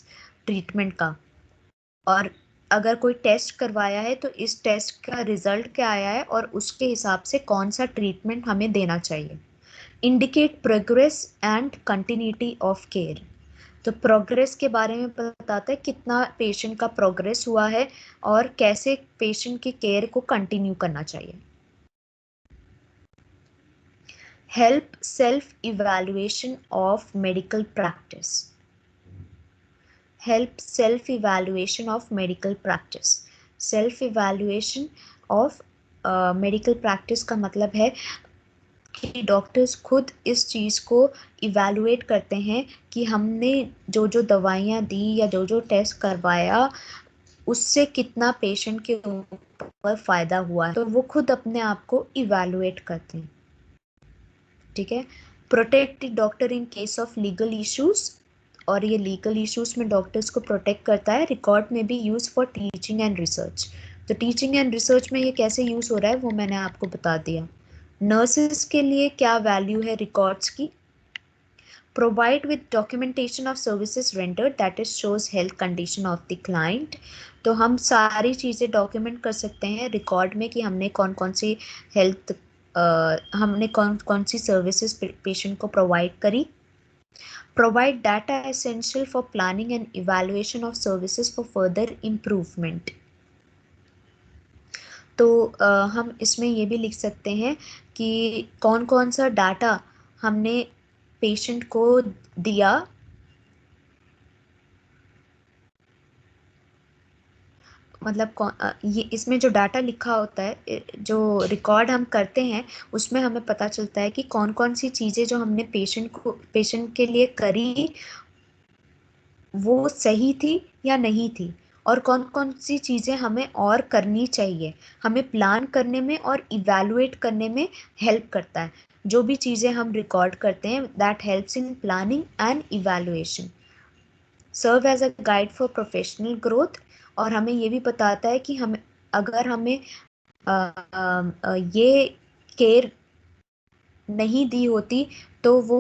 ट्रीटमेंट का। और अगर कोई टेस्ट करवाया है तो इस टेस्ट का रिजल्ट क्या आया है और उसके हिसाब से कौन सा ट्रीटमेंट हमें देना चाहिए। Indicate progress and continuity of care. तो प्रोग्रेस के बारे में बताता है कितना पेशेंट का प्रोग्रेस हुआ है और कैसे पेशेंट की केयर को कंटिन्यू करना चाहिए। Help self evaluation of medical practice. help self evaluation of medical practice। self evaluation of medical practice का मतलब है कि डॉक्टर्स खुद इस चीज़ को इवैल्यूएट करते हैं कि हमने जो जो दवाइयाँ दी या जो जो टेस्ट करवाया उससे कितना पेशेंट के ऊपर फ़ायदा हुआ है, तो वो खुद अपने आप को इवैल्यूएट करते हैं। ठीक है। Protect doctor in case of legal issues, और ये लीगल इश्यूज में डॉक्टर्स को प्रोटेक्ट करता है। रिकॉर्ड में भी use for teaching and research. तो टीचिंग एंड रिसर्च में ये कैसे यूज हो रहा है वो मैंने आपको बता दिया। नर्सेस के लिए क्या वैल्यू है रिकॉर्ड्स की? Provide with documentation of services rendered that is shows health condition of the client. तो हम सारी चीज़ें डॉक्यूमेंट कर सकते हैं रिकॉर्ड में कि हमने कौन कौन सी हेल्थ हमने कौन कौन सी सर्विसेज पेशेंट को प्रोवाइड करी। Provide data essential for planning and evaluation of services for further improvement। तो हम इसमें ये भी लिख सकते हैं कि कौन कौन सा डाटा हमने पेशेंट को दिया, मतलब ये इसमें जो डाटा लिखा होता है, जो रिकॉर्ड हम करते हैं उसमें हमें पता चलता है कि कौन कौन सी चीज़ें जो हमने पेशेंट के लिए करी वो सही थी या नहीं थी, और कौन कौन सी चीज़ें हमें और करनी चाहिए। हमें प्लान करने में और इवैल्यूएट करने में हेल्प करता है। जो भी चीज़ें हम रिकॉर्ड करते हैं that helps in planning and evaluation. Serve as a guide for professional growth, और हमें ये भी बताता है कि हम अगर हमें ये केयर नहीं दी होती तो वो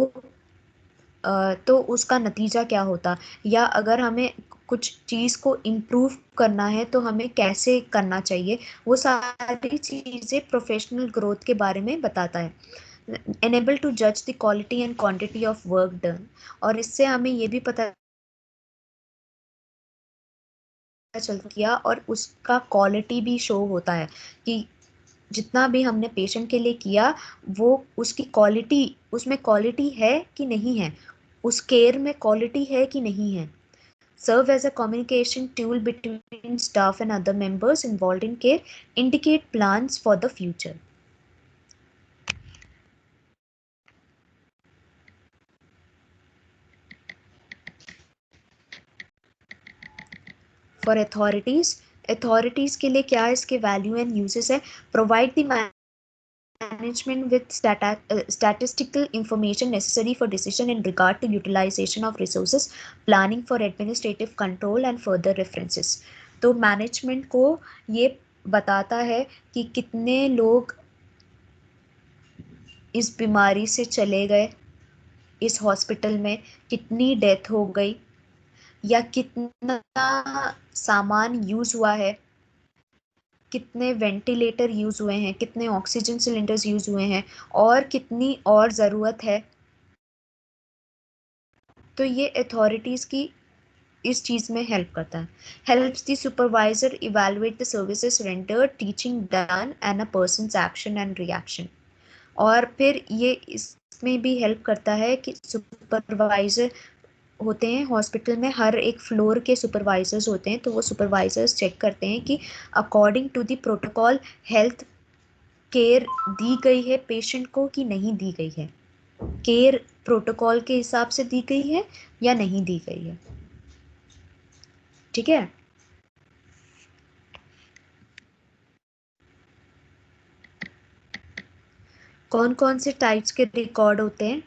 तो उसका नतीजा क्या होता, या अगर हमें कुछ चीज़ को इम्प्रूव करना है तो हमें कैसे करना चाहिए। वो सारी चीज़ें प्रोफेशनल ग्रोथ के बारे में बताता है। एनेबल टू जज the quality and quantity of work done, और इससे हमें ये भी पता चल किया और उसका क्वालिटी भी शो होता है कि जितना भी हमने पेशेंट के लिए किया वो उसकी क्वालिटी, उसमें क्वालिटी है कि नहीं है, उस केयर में क्वालिटी है कि नहीं है। Serve as a communication tool between staff and other members involved in care. Indicate plans for the future. For authorities के लिए क्या है, इसके वैल्यू एंड यूजेस है, provide the management with statistical information necessary for decision in regard to utilization of resources, planning for administrative control and further references. तो management को ये बताता है कि कितने लोग इस बीमारी से चले गए, इस हॉस्पिटल में कितनी डेथ हो गई, या कितना सामान यूज हुआ है, कितने वेंटिलेटर यूज हुए हैं, कितने ऑक्सीजन सिलेंडर्स यूज हुए हैं, और कितनी और ज़रूरत है। तो ये अथॉरिटीज़ की इस चीज़ में हेल्प करता है। Helps the supervisor evaluate the services rendered, teaching done and a persons action and reaction. और फिर ये इसमें भी हेल्प करता है कि सुपरवाइजर होते हैं हॉस्पिटल में, हर एक फ्लोर के सुपरवाइजर्स होते हैं, तो वो सुपरवाइजर्स चेक करते हैं कि according to the protocol health care दी गई है पेशेंट को कि नहीं दी गई है, केयर प्रोटोकॉल के हिसाब से दी गई है या नहीं दी गई है। ठीक है। कौन कौन से टाइप्स के रिकॉर्ड होते हैं,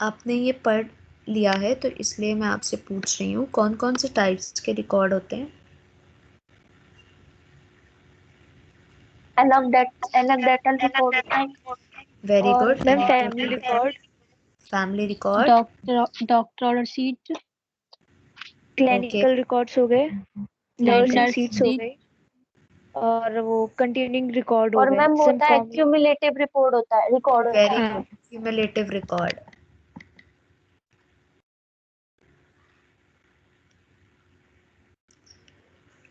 आपने ये पढ़ लिया है तो इसलिए मैं आपसे पूछ रही हूँ, कौन कौन से टाइप्स के रिकॉर्ड होते हैं? एनेक्डोटल रिकॉर्ड होता है। वेरी और good. Ma'am family record, family record, doctor order sheet, clinical records हो गए, नर्सिंग नर्स सीट्स हो शीट, गई, और वो कंटेनिंग रिकॉर्ड हो और गए, मैम वो होता है सिम्फॉनी। क्यूमुलेटिव रिपोर्ट होता है, रिकॉर्ड होता वेरी है। Good, cumulative record.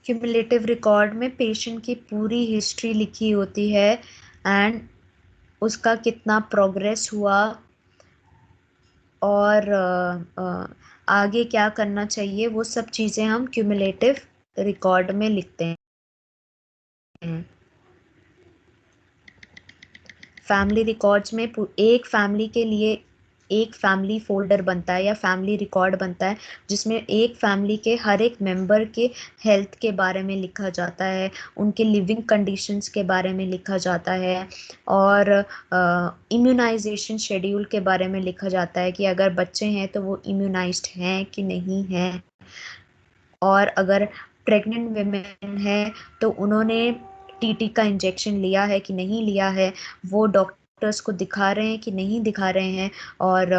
Cumulative record में पेशेंट की पूरी हिस्ट्री लिखी होती है एंड उसका कितना प्रोग्रेस हुआ और आगे क्या करना चाहिए, वो सब चीज़ें हम क्यूमुलेटिव रिकॉर्ड में लिखते हैं। फैमिली रिकॉर्ड्स में एक फैमिली के लिए एक फैमिली फोल्डर बनता है या फैमिली रिकॉर्ड बनता है, जिसमें एक फैमिली के हर एक मेंबर के हेल्थ के बारे में लिखा जाता है, उनके लिविंग कंडीशंस के बारे में लिखा जाता है, और इम्यूनाइजेशन शेड्यूल के बारे में लिखा जाता है कि अगर बच्चे हैं तो वो इम्यूनाइज्ड हैं कि नहीं हैं, और अगर प्रेग्नेंट वुमेन है तो उन्होंने टीटी का इंजेक्शन लिया है कि नहीं लिया है, वो डॉक्टर्स को दिखा रहे हैं कि नहीं दिखा रहे हैं, और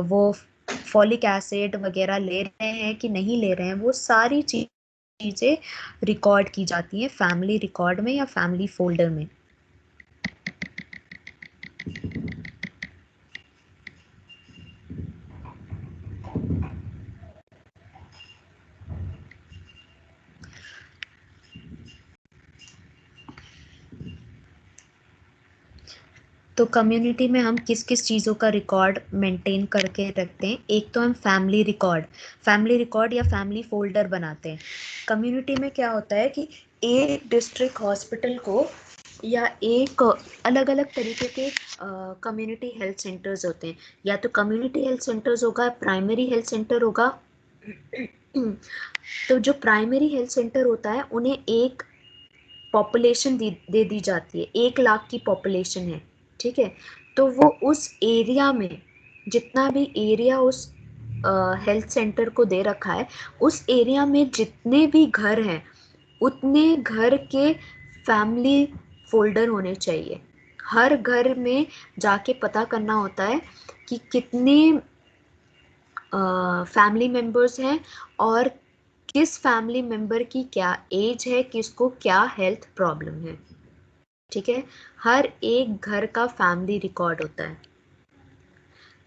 वो फॉलिक एसिड वगैरह ले रहे हैं कि नहीं ले रहे हैं, वो सारी चीज़ें रिकॉर्ड की जाती हैं फैमिली रिकॉर्ड में या फैमिली फोल्डर में। तो कम्युनिटी में हम किस किस चीज़ों का रिकॉर्ड मेंटेन करके रखते हैं? एक तो हम फैमिली रिकॉर्ड या फैमिली फोल्डर बनाते हैं। कम्युनिटी में क्या होता है कि एक डिस्ट्रिक्ट हॉस्पिटल को या एक अलग अलग तरीके के कम्युनिटी हेल्थ सेंटर्स होते हैं, या तो कम्युनिटी हेल्थ सेंटर्स होगा, प्राइमरी हेल्थ सेंटर होगा। तो जो प्राइमरी हेल्थ सेंटर होता है उन्हें एक पॉपुलेशन दे दी जाती है, 1 लाख की पॉपुलेशन है, ठीक है। तो वो उस एरिया में जितना भी एरिया उस हेल्थ सेंटर को दे रखा है, उस एरिया में जितने भी घर हैं उतने घर के फैमिली फोल्डर होने चाहिए। हर घर में जाके पता करना होता है कि कितने फैमिली मेंबर्स हैं और किस फैमिली मेंबर की क्या एज है, किसको क्या हेल्थ प्रॉब्लम है, ठीक है। हर एक घर का फैमिली रिकॉर्ड होता है।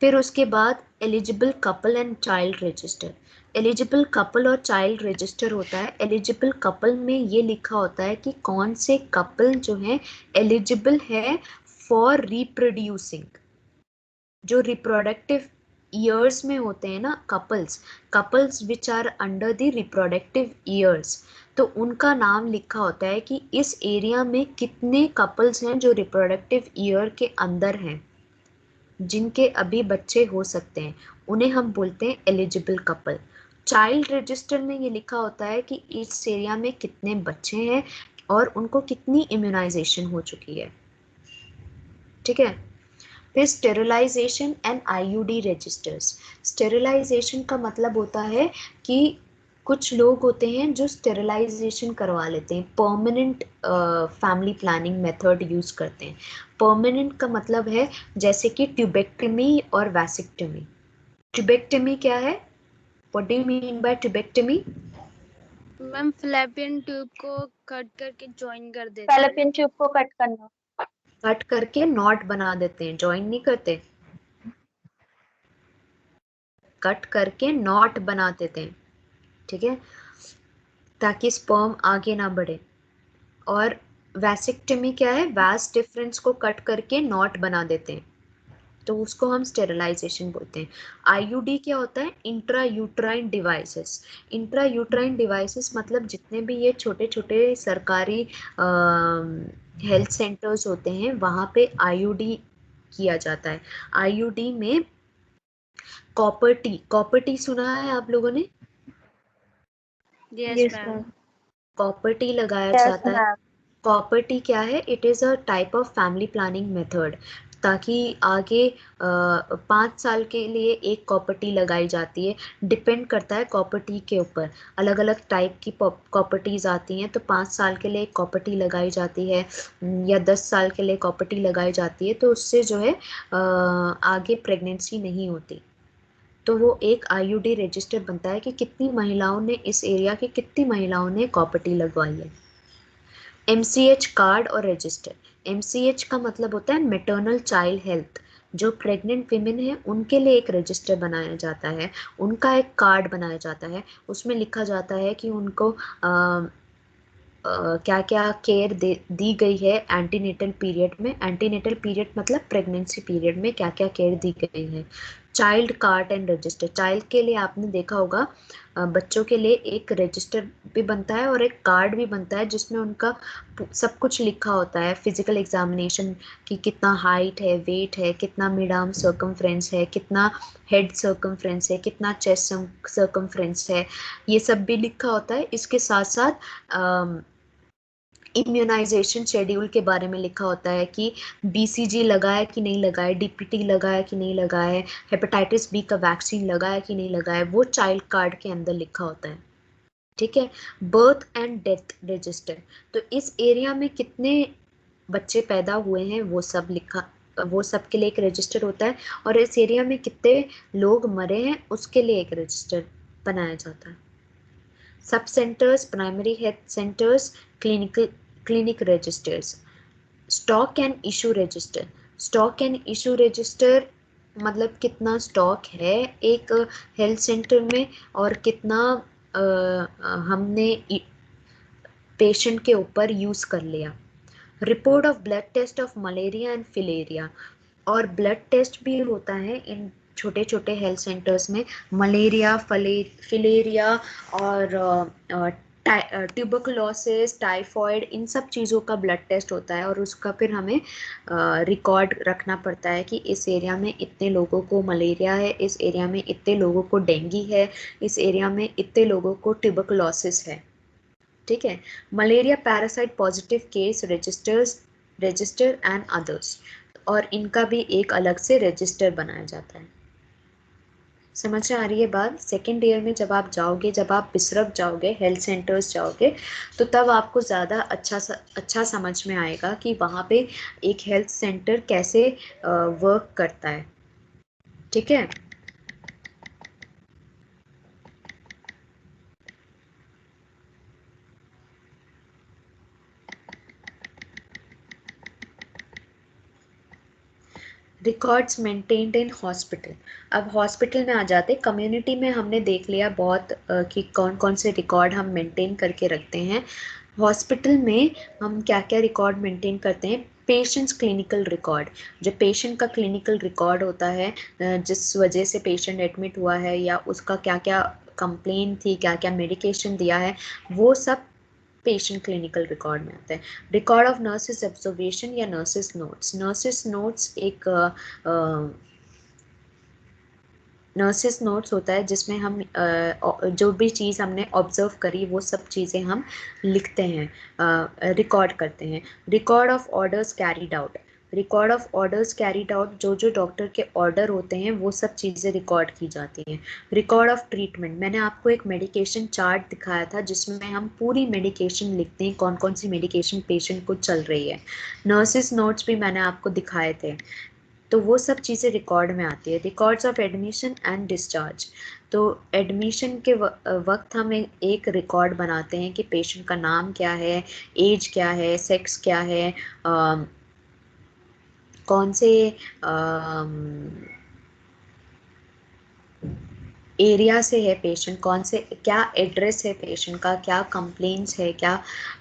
फिर उसके बाद eligible couple and child register. Eligible couple और चाइल्ड रजिस्टर होता है। एलिजिबल कपल में ये लिखा होता है कि कौन से कपल जो हैं एलिजिबल है फॉर रिप्रोड्यूसिंग। जो रिप्रोडक्टिव ईयर्स में होते हैं ना couples which are under the reproductive years, तो उनका नाम लिखा होता है कि इस एरिया में कितने कपल्स हैं जो रिप्रोडक्टिव ईयर के अंदर हैं, जिनके अभी बच्चे हो सकते हैं, उन्हें हम बोलते हैं एलिजिबल कपल। चाइल्ड रजिस्टर में ये लिखा होता है कि इस एरिया में कितने बच्चे हैं और उनको कितनी इम्यूनाइजेशन हो चुकी है, ठीक है। फिर sterilization and IUD registers. Sterilization का मतलब होता है कि कुछ लोग होते हैं जो स्टेरिलाइजेशन करवा लेते हैं, permanent family planning method use करते हैं। परमानेंट का मतलब है जैसे कि ट्यूबेक्टमी और वैसेक्टमी। ट्यूबेक्टमी क्या है? What do you mean bye tubectomy? Ma'am फ्लैपियन tube को कट करके ज्वाइन कर देते हैं। फैलोपियन ट्यूब को कट करना। कट करके नॉट बना देते हैं, ज्वाइन नहीं करते, कट करके नॉट बना देते हैं, ठीक है, ताकि स्पर्म आगे ना बढ़े। और वैसेक्टमी क्या है? वैस डिफरेंस को कट करके नॉट बना देते हैं, तो उसको हम स्टेरिलाइजेशन बोलते हैं। आईयूडी क्या होता है? Intra uterine devices. Intra uterine devices मतलब जितने भी ये छोटे छोटे सरकारी हेल्थ सेंटर्स होते हैं वहाँ पे आईयूडी किया जाता है। आईयूडी में कॉपर टी, कॉपर टी सुना है आप लोगों ने? Yes ma'am. कॉपर टी लगाया यस जाता है। मैम। कॉपर टी क्या है? It is a type of family planning method, ताकि आगे 5 साल के लिए एक कॉपर टी लगाई जाती है। डिपेंड करता है कॉपर टी के ऊपर, अलग अलग टाइप की कॉपर टीज आती हैं, तो 5 साल के लिए एक कॉपर टी लगाई जाती है या 10 साल के लिए कॉपर टी लगाई जाती है, तो उससे जो है आगे प्रेगनेंसी नहीं होती। तो वो एक आईयूडी रजिस्टर बनता है कि कितनी महिलाओं ने, इस एरिया की कितनी महिलाओं ने कॉपर टी लगवाई है। MCH कार्ड और रजिस्टर। MCH का मतलब होता है मैटरनल चाइल्ड हेल्थ। जो प्रेग्नेंट विमेन है उनके लिए एक रजिस्टर बनाया जाता है, उनका एक कार्ड बनाया जाता है, उसमें लिखा जाता है कि उनको क्या क्या केयर दी गई है एंटीनेटल पीरियड में। एंटीनेटल पीरियड मतलब प्रेगनेंसी पीरियड में क्या क्या केयर दी गई है। Child card and register. Child के लिए आपने देखा होगा बच्चों के लिए एक रजिस्टर भी बनता है और एक कार्ड भी बनता है जिसमें उनका सब कुछ लिखा होता है। फिजिकल एग्जामिनेशन की कितना हाइट है, वेट है, कितना मिड आर्म सर्कमफ्रेंस है, कितना हेड सर्कमफ्रेंस है, कितना चेस्ट सर्कमफ्रेंस है, ये सब भी लिखा होता है। इसके साथ साथ इम्यूनाइजेशन शेड्यूल के बारे में लिखा होता है कि BCG लगाया कि नहीं लगाया, DPT लगाया कि नहीं लगाया, हेपेटाइटिस बी का वैक्सीन लगाया कि नहीं लगाया, वो चाइल्ड कार्ड के अंदर लिखा होता है, ठीक है। Birth and death register. तो इस एरिया में कितने बच्चे पैदा हुए हैं वो सब लिखा, वो सब के लिए एक रजिस्टर होता है। और इस एरिया में कितने लोग मरे हैं उसके लिए एक रजिस्टर बनाया जाता है। Sub centres, primary health centres, clinic registers. Stock and issue register. Stock and issue register मतलब कितना स्टॉक है एक हेल्थ सेंटर में और कितना हमने पेशेंट के ऊपर यूज कर लिया। Report of blood test of malaria and filaria. और ब्लड टेस्ट भी होता है इन छोटे छोटे हेल्थ सेंटर्स में। मलेरिया, फिलेरिया और ट्यूबरकुलोसिस, टाइफॉइड, इन सब चीज़ों का ब्लड टेस्ट होता है और उसका फिर हमें रिकॉर्ड रखना पड़ता है कि इस एरिया में इतने लोगों को मलेरिया है, इस एरिया में इतने लोगों को डेंगू है, इस एरिया में इतने लोगों को ट्यूबरकुलोसिस है, ठीक है। Malaria parasite positive case register and others. और इनका भी एक अलग से रजिस्टर बनाया जाता है। समझ में आ रही है बात? सेकेंड ईयर में जब आप जाओगे, जब आप बिसरक जाओगे, हेल्थ सेंटर्स जाओगे, तो तब आपको ज़्यादा अच्छा समझ में आएगा कि वहाँ पे एक हेल्थ सेंटर कैसे वर्क करता है, ठीक है। Records maintained in hospital. अब हॉस्पिटल में आ जाते, कम्युनिटी में हमने देख लिया बहुत कि कौन कौन से रिकॉर्ड हम मेंटेन करके रखते हैं। हॉस्पिटल में हम क्या क्या रिकॉर्ड मेंटेन करते हैं? Patients clinical record. जो पेशेंट का क्लिनिकल रिकॉर्ड होता है, जिस वजह से पेशेंट एडमिट हुआ है या उसका क्या क्या कंप्लेन थी, क्या क्या मेडिकेशन दिया है, वो सब पेशेंट क्लिनिकल रिकॉर्ड में आता है। रिकॉर्ड ऑफ नर्सिस ऑब्जर्वेशन या नर्सिस नोट्स। नर्सिस नोट्स एक नर्सिस नोट्स होता है जिसमें हम जो भी चीज़ हमने ऑब्जर्व करी वो सब चीज़ें हम लिखते हैं, रिकॉर्ड करते हैं। Record of orders carried out, record of orders carried out, जो जो डॉक्टर के ऑर्डर होते हैं वो सब चीज़ें रिकॉर्ड की जाती हैं। रिकॉर्ड ऑफ ट्रीटमेंट, मैंने आपको एक मेडिकेशन चार्ट दिखाया था जिसमें हम पूरी मेडिकेशन लिखते हैं, कौन कौन सी मेडिकेशन पेशेंट को चल रही है। नर्सिस नोट्स भी मैंने आपको दिखाए थे, तो वो सब चीज़ें रिकॉर्ड में आती है। Records of admission and discharge, तो एडमिशन के वक्त हम एक रिकॉर्ड बनाते हैं कि पेशेंट का नाम क्या है, एज क्या है, सेक्स क्या है, कौन से एरिया से है पेशेंट, कौन से क्या एड्रेस है पेशेंट का, क्या कंप्लेंट्स है, क्या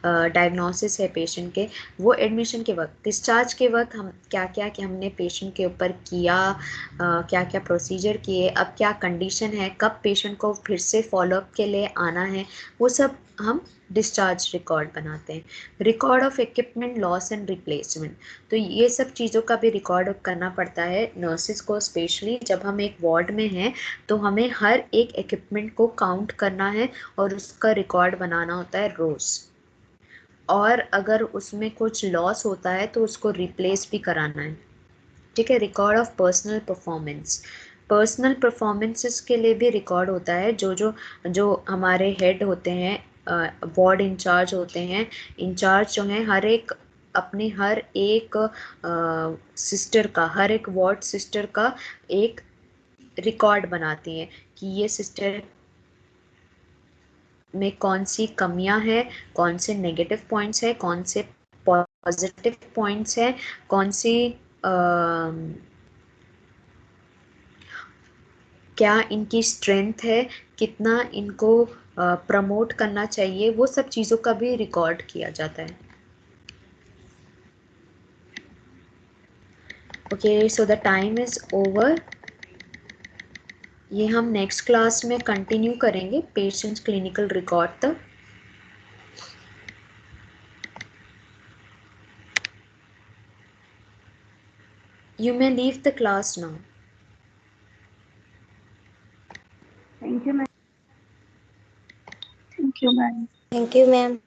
डायग्नोसिस है पेशेंट के, वो एडमिशन के वक्त। डिस्चार्ज के वक्त हम क्या क्या कि हमने पेशेंट के ऊपर किया, क्या क्या प्रोसीजर किए, अब क्या कंडीशन है, कब पेशेंट को फिर से फॉलोअप के लिए आना है, वो सब हम डिस्चार्ज रिकॉर्ड बनाते हैं। Record of equipment loss and replacement, तो ये सब चीज़ों का भी रिकॉर्ड करना पड़ता है नर्सिस को, स्पेशली जब हम एक वार्ड में हैं तो हमें हर एक इक्विपमेंट को काउंट करना है और उसका रिकॉर्ड बनाना होता है रोज, और अगर उसमें कुछ लॉस होता है तो उसको रिप्लेस भी कराना है। ठीक है। Record of personal performance, personal performances के लिए भी रिकॉर्ड होता है। जो हमारे हेड होते हैं, वार्ड इंचार्ज होते हैं, इंचार्ज जो हैं हर एक अपने हर एक सिस्टर का, हर एक वार्ड सिस्टर का एक रिकॉर्ड बनाती हैं कि ये सिस्टर में कौन सी कमियां हैं, कौन से नेगेटिव पॉइंट्स हैं, कौन से पॉजिटिव पॉइंट्स हैं, कौन सी क्या इनकी स्ट्रेंथ है, कितना इनको प्रमोट करना चाहिए, वो सब चीज़ों का भी रिकॉर्ड किया जाता है। Okay, so the time is over. ये हम नेक्स्ट क्लास में कंटिन्यू करेंगे पेशेंट्स क्लिनिकल रिकॉर्ड तक। You may leave the class now. Thank you, ma'am. Thank you, ma'am. Thank you, ma'am.